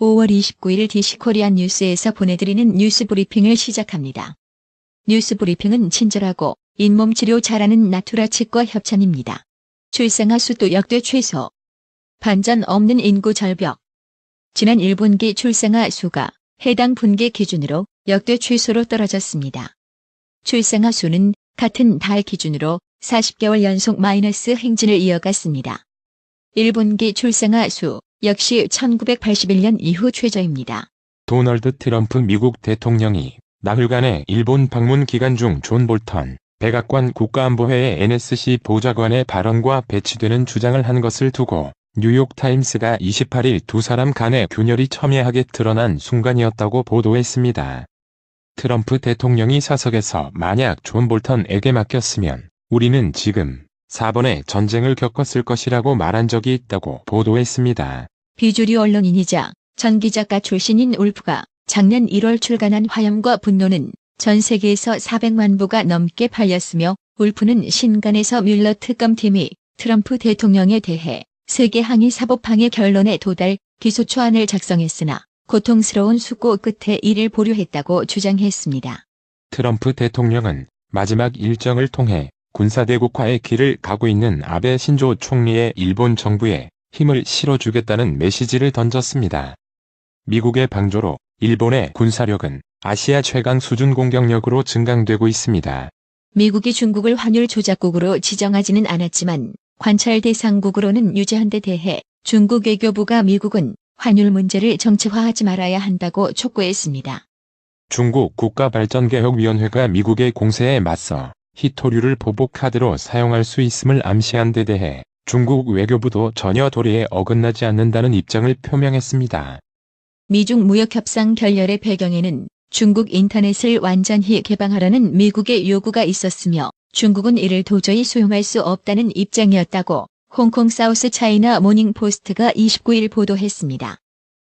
5월 29일 DC코리안 뉴스에서 보내드리는 뉴스 브리핑을 시작합니다. 뉴스 브리핑은 친절하고 잇몸 치료 잘하는 나투라 치과 협찬입니다. 출생아 수도 역대 최소. 반전 없는 인구 절벽. 지난 1분기 출생아 수가 해당 분기 기준으로 역대 최소로 떨어졌습니다. 출생아 수는 같은 달 기준으로 40개월 연속 마이너스 행진을 이어갔습니다. 1분기 출생아 수 역시 1981년 이후 최저입니다. 도널드 트럼프 미국 대통령이 나흘간의 일본 방문 기간 중 존 볼턴 백악관 국가안보회의 NSC 보좌관의 발언과 배치되는 주장을 한 것을 두고 뉴욕타임스가 28일 두 사람 간의 균열이 첨예하게 드러난 순간이었다고 보도했습니다. 트럼프 대통령이 사석에서 만약 존 볼턴에게 맡겼으면 우리는 지금 4번의 전쟁을 겪었을 것이라고 말한 적이 있다고 보도했습니다. 비주류 언론인이자 전기작가 출신인 울프가 작년 1월 출간한 화염과 분노는 전 세계에서 400만 부가 넘게 팔렸으며 울프는 신간에서 뮬러 특검팀이 트럼프 대통령에 대해 세계 항의 사법항의 결론에 도달 기소초안을 작성했으나 고통스러운 숙고 끝에 이를 보류했다고 주장했습니다. 트럼프 대통령은 마지막 일정을 통해 군사대국화의 길을 가고 있는 아베 신조 총리의 일본 정부에 힘을 실어주겠다는 메시지를 던졌습니다. 미국의 방조로 일본의 군사력은 아시아 최강 수준 공격력으로 증강되고 있습니다. 미국이 중국을 환율 조작국으로 지정하지는 않았지만 관찰 대상국으로는 유지한 데 대해 중국 외교부가 미국은 환율 문제를 정치화하지 말아야 한다고 촉구했습니다. 중국 국가발전개혁위원회가 미국의 공세에 맞서 희토류를 보복카드로 사용할 수 있음을 암시한 데 대해 중국 외교부도 전혀 도리에 어긋나지 않는다는 입장을 표명했습니다. 미중 무역협상 결렬의 배경에는 중국 인터넷을 완전히 개방하라는 미국의 요구가 있었으며 중국은 이를 도저히 수용할 수 없다는 입장이었다고 홍콩 사우스 차이나 모닝포스트가 29일 보도했습니다.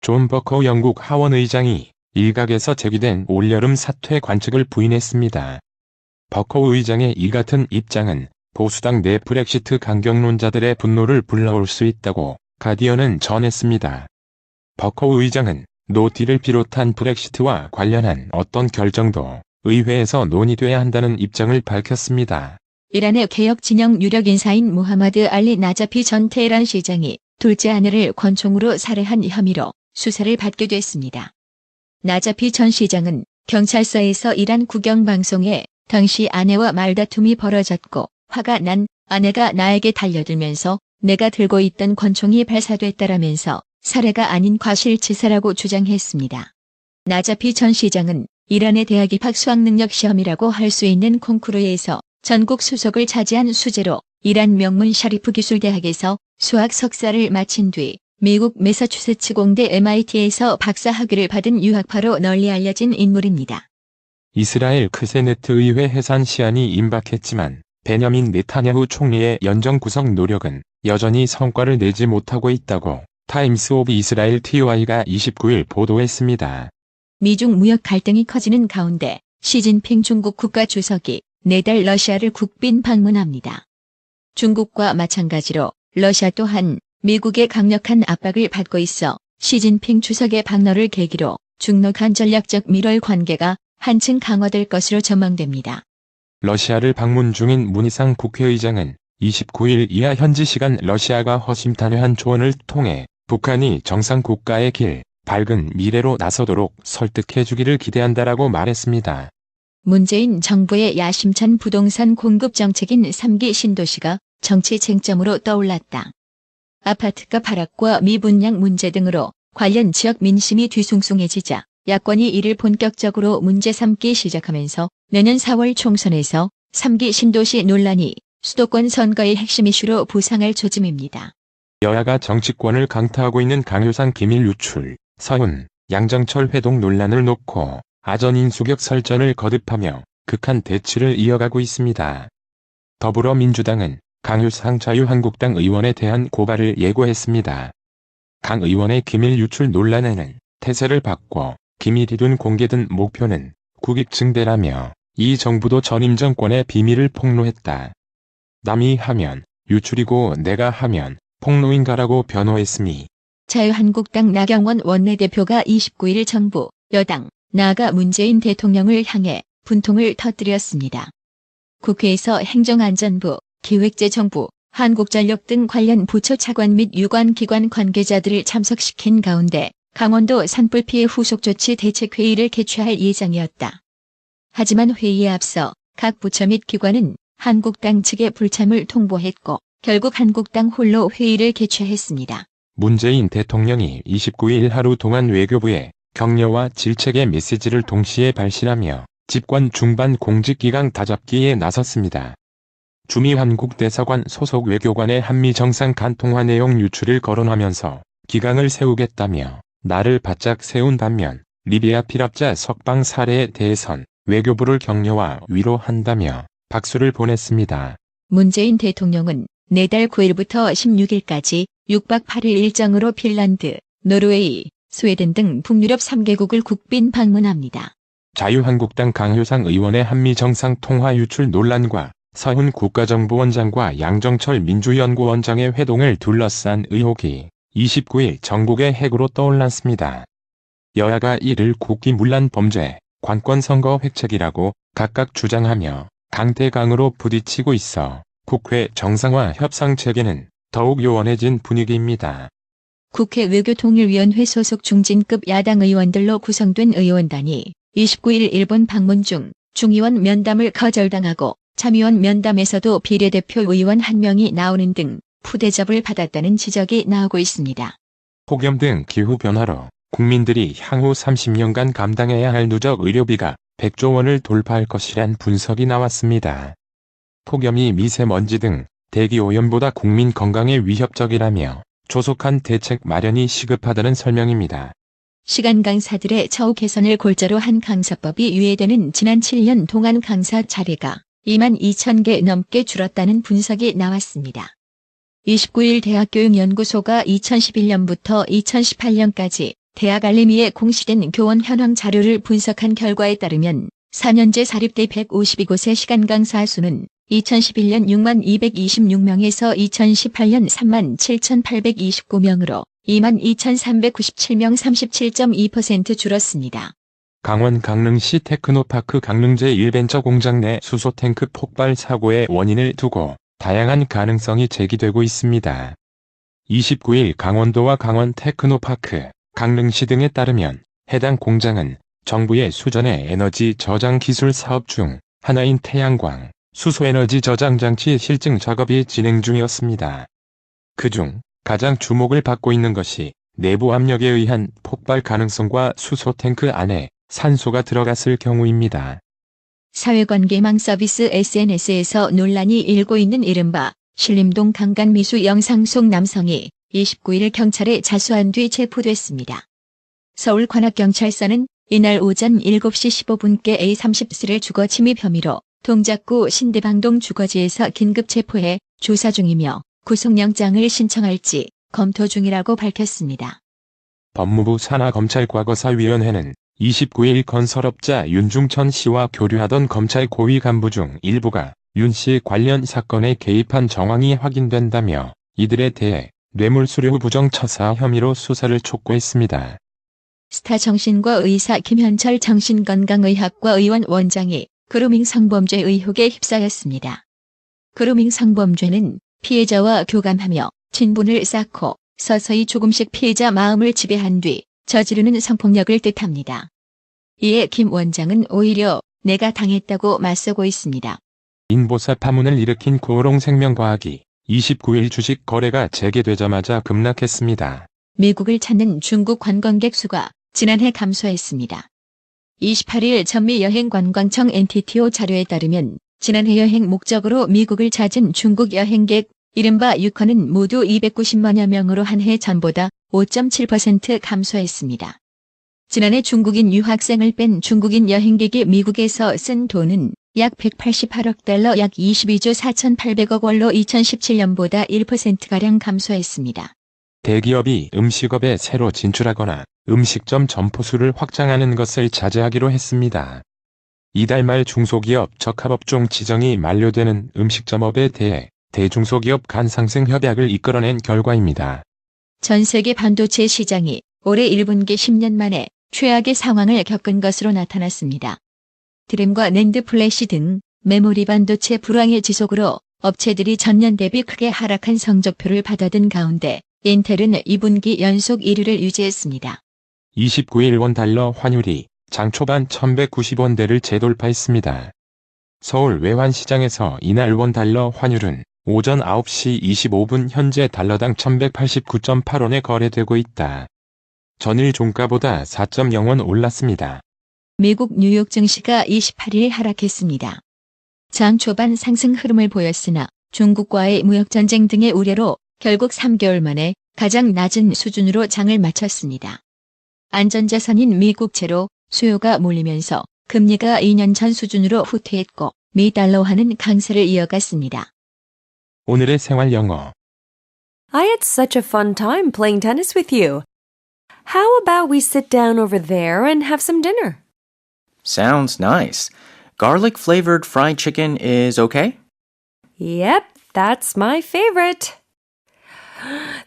존 버커 영국 하원 의장이 일각에서 제기된 올여름 사퇴 관측을 부인했습니다. 버커 의장의 이 같은 입장은 보수당 내 브렉시트 강경론자들의 분노를 불러올 수 있다고 가디언은 전했습니다. 버커 의장은 노딜을 비롯한 브렉시트와 관련한 어떤 결정도 의회에서 논의돼야 한다는 입장을 밝혔습니다. 이란의 개혁 진영 유력 인사인 무하마드 알리 나자피 전 테헤란 시장이 둘째 아내를 권총으로 살해한 혐의로 수사를 받게 됐습니다. 나자피 전 시장은 경찰서에서 이란 국영방송에 당시 아내와 말다툼이 벌어졌고 화가 난 아내가 나에게 달려들면서 내가 들고 있던 권총이 발사됐다라면서 살해가 아닌 과실치사라고 주장했습니다. 나자피 전 시장은 이란의 대학 입학 수학능력 시험이라고 할 수 있는 콩쿠르에서 전국 수석을 차지한 수재로 이란 명문 샤리프 기술대학에서 수학 석사를 마친 뒤 미국 매사추세츠 공대 MIT에서 박사 학위를 받은 유학파로 널리 알려진 인물입니다. 이스라엘 크세네트 의회 해산 시한이 임박했지만 베냐민 네타냐후 총리의 연정 구성 노력은 여전히 성과를 내지 못하고 있다고 타임스 오브 이스라엘 TY가 29일 보도했습니다. 미중 무역 갈등이 커지는 가운데 시진핑 중국 국가주석이 내달 러시아를 국빈 방문합니다. 중국과 마찬가지로 러시아 또한 미국의 강력한 압박을 받고 있어 시진핑 주석의 방문을 계기로 중러 간 전략적 밀월 관계가 한층 강화될 것으로 전망됩니다. 러시아를 방문 중인 문희상 국회의장은 29일 이하 현지 시간 러시아가 허심탄회한 조언을 통해 북한이 정상국가의 길, 밝은 미래로 나서도록 설득해주기를 기대한다라고 말했습니다. 문재인 정부의 야심찬 부동산 공급 정책인 3기 신도시가 정치 쟁점으로 떠올랐다. 아파트값 하락과 미분양 문제 등으로 관련 지역 민심이 뒤숭숭해지자 야권이 이를 본격적으로 문제 삼기 시작하면서 내년 4월 총선에서 3기 신도시 논란이 수도권 선거의 핵심 이슈로 부상할 조짐입니다. 여야가 정치권을 강타하고 있는 강효상 기밀 유출, 서훈, 양정철 회동 논란을 놓고 아전인수격 설전을 거듭하며 극한 대치를 이어가고 있습니다. 더불어민주당은 강효상 자유한국당 의원에 대한 고발을 예고했습니다. 강 의원의 기밀 유출 논란에는 태세를 바꿔 기밀이든 공개든 목표는 국익 증대라며 이 정부도 전임 정권의 비밀을 폭로했다. 남이 하면 유출이고 내가 하면 폭로인가라고 변호했으니 자유한국당 나경원 원내대표가 29일 정부, 여당, 나아가 문재인 대통령을 향해 분통을 터뜨렸습니다. 국회에서 행정안전부, 기획재정부, 한국전력 등 관련 부처 차관 및 유관기관 관계자들을 참석시킨 가운데 강원도 산불 피해 후속 조치 대책회의를 개최할 예정이었다. 하지만 회의에 앞서 각 부처 및 기관은 한국당 측에 불참을 통보했고 결국 한국당 홀로 회의를 개최했습니다. 문재인 대통령이 29일 하루 동안 외교부에 격려와 질책의 메시지를 동시에 발신하며 집권 중반 공직기강 다잡기에 나섰습니다. 주미한국 대사관 소속 외교관의 한미 정상 간 통화 내용 유출을 거론하면서 기강을 세우겠다며 나를 바짝 세운 반면 리비아 피랍자 석방 사례에 대해선 외교부를 격려와 위로한다며 박수를 보냈습니다. 문재인 대통령은 내달 9일부터 16일까지 6박 8일 일정으로 핀란드, 노르웨이, 스웨덴 등 북유럽 3개국을 국빈 방문합니다. 자유한국당 강효상 의원의 한미 정상 통화 유출 논란과 서훈 국가정보원장과 양정철 민주연구원장의 회동을 둘러싼 의혹이 29일 전국의 핵으로 떠올랐습니다. 여야가 이를 국기문란 범죄, 관권선거 획책이라고 각각 주장하며 강대강으로 부딪히고 있어 국회 정상화 협상 체계는 더욱 요원해진 분위기입니다. 국회 외교통일위원회 소속 중진급 야당 의원들로 구성된 의원단이 29일 일본 방문 중 중의원 면담을 거절당하고 참의원 면담에서도 비례대표 의원 1명이 나오는 등 푸대접을 받았다는 지적이 나오고 있습니다. 폭염 등 기후변화로 국민들이 향후 30년간 감당해야 할 누적 의료비가 100조 원을 돌파할 것이란 분석이 나왔습니다. 폭염이 미세먼지 등 대기오염보다 국민 건강에 위협적이라며 조속한 대책 마련이 시급하다는 설명입니다. 시간 강사들의 처우 개선을 골자로 한 강사법이 유예되는 지난 7년 동안 강사 자리가 2만 2천 개 넘게 줄었다는 분석이 나왔습니다. 29일 대학교육연구소가 2011년부터 2018년까지 대학 알림이에 공시된 교원 현황 자료를 분석한 결과에 따르면 4년제 사립대 152곳의 시간 강사 수는 2011년 6만 226명에서 2018년 3만 7,829명으로 2만 2,397명 37.2% 줄었습니다. 강원 강릉시 테크노파크 강릉 제1벤처 공장 내 수소탱크 폭발 사고의 원인을 두고 다양한 가능성이 제기되고 있습니다. 29일 강원도와 강원 테크노파크, 강릉시 등에 따르면 해당 공장은 정부의 수전의 에너지 저장 기술 사업 중 하나인 태양광, 수소에너지 저장 장치 실증 작업이 진행 중이었습니다. 그중 가장 주목을 받고 있는 것이 내부 압력에 의한 폭발 가능성과 수소탱크 안에 산소가 들어갔을 경우입니다. 사회관계망 서비스 SNS에서 논란이 일고 있는 이른바 신림동 강간미수 영상 속 남성이 29일 경찰에 자수한 뒤 체포됐습니다. 서울관악경찰서는 이날 오전 7시 15분께 A30C를 주거 침입 혐의로 동작구 신대방동 주거지에서 긴급 체포해 조사 중이며 구속영장을 신청할지 검토 중이라고 밝혔습니다. 법무부 산하검찰과거사위원회는 29일 건설업자 윤중천 씨와 교류하던 검찰 고위 간부 중 일부가 윤 씨 관련 사건에 개입한 정황이 확인된다며 이들에 대해 뇌물수수 부정처사 혐의로 수사를 촉구했습니다. 스타정신과 의사 김현철 정신건강의학과 의원 원장이 그루밍 성범죄 의혹에 휩싸였습니다. 그루밍 성범죄는 피해자와 교감하며 친분을 쌓고 서서히 조금씩 피해자 마음을 지배한 뒤 저지르는 성폭력을 뜻합니다. 이에 김 원장은 오히려 내가 당했다고 맞서고 있습니다. 인보사 파문을 일으킨 고롱생명과학이 29일 주식 거래가 재개되자마자 급락했습니다. 미국을 찾는 중국 관광객 수가 지난해 감소했습니다. 28일 전미 여행관광청 NTTO 자료에 따르면 지난해 여행 목적으로 미국을 찾은 중국 여행객 이른바 유커는 모두 290만여 명으로 한 해 전보다 5.7% 감소했습니다. 지난해 중국인 유학생을 뺀 중국인 여행객이 미국에서 쓴 돈은 약 188억 달러 약 22조 4,800억 원로 2017년보다 1%가량 감소했습니다. 대기업이 음식업에 새로 진출하거나 음식점 점포수를 확장하는 것을 자제하기로 했습니다. 이달 말 중소기업 적합업종 지정이 만료되는 음식점업에 대해 대중소기업 간 상생 협약을 이끌어낸 결과입니다. 전 세계 반도체 시장이 올해 1분기 10년 만에 최악의 상황을 겪은 것으로 나타났습니다. 드램과 낸드 플래시 등 메모리 반도체 불황의 지속으로 업체들이 전년 대비 크게 하락한 성적표를 받아든 가운데 인텔은 2분기 연속 1위를 유지했습니다. 29일 원달러 환율이 장 초반 1190원대를 재돌파했습니다. 서울 외환시장에서 이날 원달러 환율은 오전 9시 25분 현재 달러당 1189.8원에 거래되고 있다. 전일 종가보다 4.0원 올랐습니다. 미국 뉴욕 증시가 28일 하락했습니다. 장 초반 상승 흐름을 보였으나 중국과의 무역전쟁 등의 우려로 결국 3개월 만에 가장 낮은 수준으로 장을 마쳤습니다. 안전자산인 미국채로 수요가 몰리면서 금리가 2년 전 수준으로 후퇴했고 미 달러화는 강세를 이어갔습니다. 오늘의 생활 영어. I had such a fun time playing tennis with you. How about we sit down over there and have some dinner? Sounds nice. Garlic flavored fried chicken is okay? Yep, that's my favorite.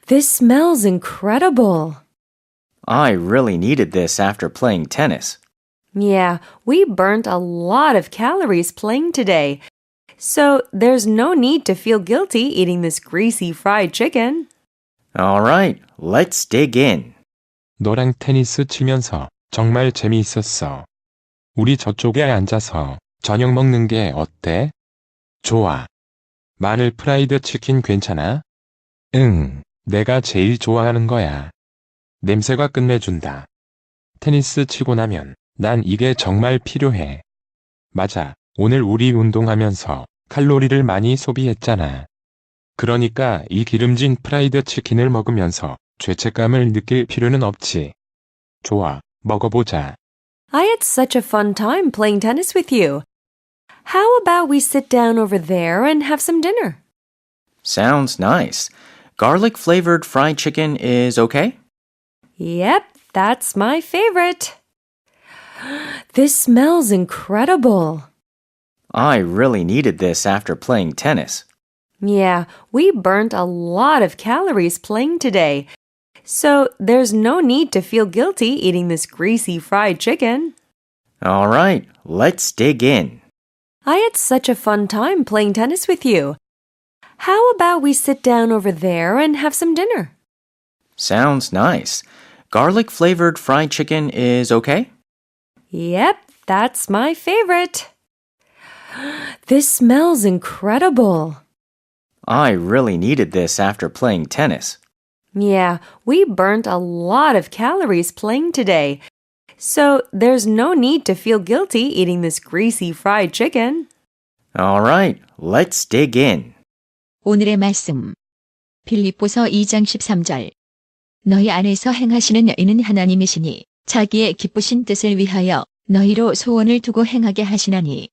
This smells incredible. I really needed this after playing tennis. Yeah, we burnt a lot of calories playing today. So there's no need to feel guilty eating this greasy fried chicken. All right, let's dig in. 너랑 테니스 치면서 정말 재미있었어. 우리 저쪽에 앉아서 저녁 먹는 게 어때? 좋아. 마늘 프라이드 치킨 괜찮아? 응, 내가 제일 좋아하는 거야. 냄새가 끝내준다. 테니스 치고 나면 난 이게 정말 필요해. 맞아, 오늘 우리 운동하면서 칼로리를 많이 소비했잖아. 그러니까 이 기름진 프라이드 치킨을 먹으면서 죄책감을 느낄 필요는 없지. 좋아, 먹어보자. I had such a fun time playing tennis with you. How about we sit down over there and have some dinner? Sounds nice. Garlic flavored fried chicken is okay? Yep, that's my favorite. This smells incredible. I really needed this after playing tennis. Yeah, we burnt a lot of calories playing today. So there's no need to feel guilty eating this greasy fried chicken. All right, let's dig in. I had such a fun time playing tennis with you. How about we sit down over there and have some dinner? Sounds nice. Garlic flavored fried chicken is okay? Yep, that's my favorite. This smells incredible. I really needed this after playing tennis. Yeah, we burnt a lot of calories playing today. So there's no need to feel guilty eating this greasy fried chicken. All right, let's dig in. 오늘의 말씀. 빌립보서 2장 13절. 너희 안에서 행하시는 이는 하나님이시니 자기의 기쁘신 뜻을 위하여 너희로 소원을 두고 행하게 하시나니.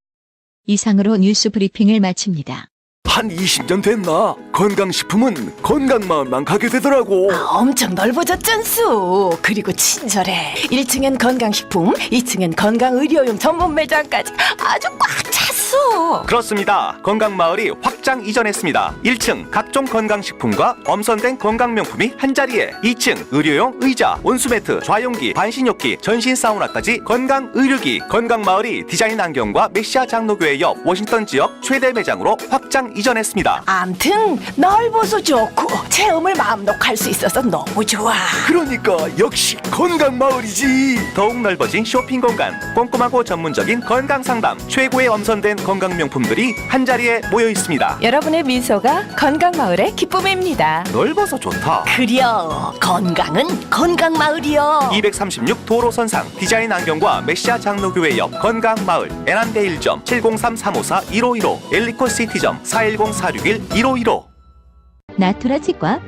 이상으로 뉴스 브리핑을 마칩니다. 한 20년 됐나? 건강식품은 건강마을만 가게 되더라고. 엄청 넓어졌잖수. 그리고 친절해. 1층엔 건강식품, 2층엔 건강의료용 전문 매장까지 아주 꽉 찼어. 그렇습니다. 건강마을이 확장 이전했습니다. 1층 각종 건강식품과 엄선된 건강명품이 한자리에, 2층 의료용 의자, 온수매트, 좌용기, 반신욕기, 전신 사우나까지 건강의료기. 건강마을이 디자인 안경과 메시아 장로교회 옆 워싱턴 지역 최대 매장으로 확장 이전했습니다. 암튼 넓어서 좋고 체험을 마음 놓고 할 수 있어서 너무 좋아. 그러니까 역시 건강마을이지. 더욱 넓어진 쇼핑 공간, 꼼꼼하고 전문적인 건강상담, 최고의 엄선된 건강명품들이 한자리에 모여 있습니다. 여러분의 미소가 건강마을의 기쁨입니다. 넓어서 좋다. 그려 건강은 건강마을이여. 236 도로선상 디자인 안경과 메시아 장로교회 옆 건강마을, 애난데 1점 703-354-1515, 엘리코 시티점 410-461-1515. 나투라 치과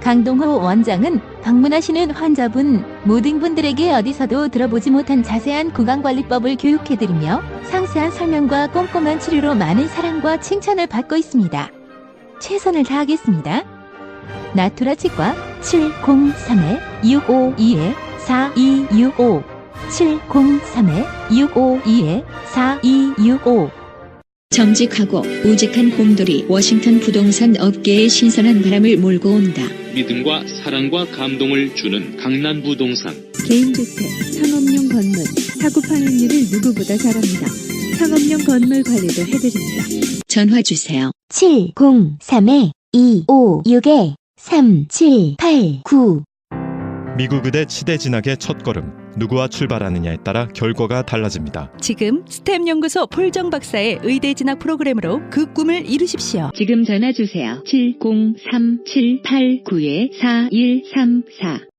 강동호 원장은 방문하시는 환자분 모든 분들에게 어디서도 들어보지 못한 자세한 구강관리법을 교육해드리며 상세한 설명과 꼼꼼한 치료로 많은 사랑과 칭찬을 받고 있습니다. 최선을 다하겠습니다. 나투라 치과 703-652-4265 703-652-4265 정직하고 우직한 곰돌이 워싱턴 부동산 업계에 신선한 바람을 몰고 온다. 믿음과 사랑과 감동을 주는 강남부동산. 개인주택, 상업용 건물, 사고 판매율을 누구보다 잘합니다. 상업용 건물 관리도 해드립니다. 전화 주세요. 703-256-3789. 미국 의대 치대 진학의 첫걸음, 누구와 출발하느냐에 따라 결과가 달라집니다. 지금 스템 연구소 폴정 박사의 의대 진학 프로그램으로 그 꿈을 이루십시오. 지금 전화 주세요. 703-789-4134.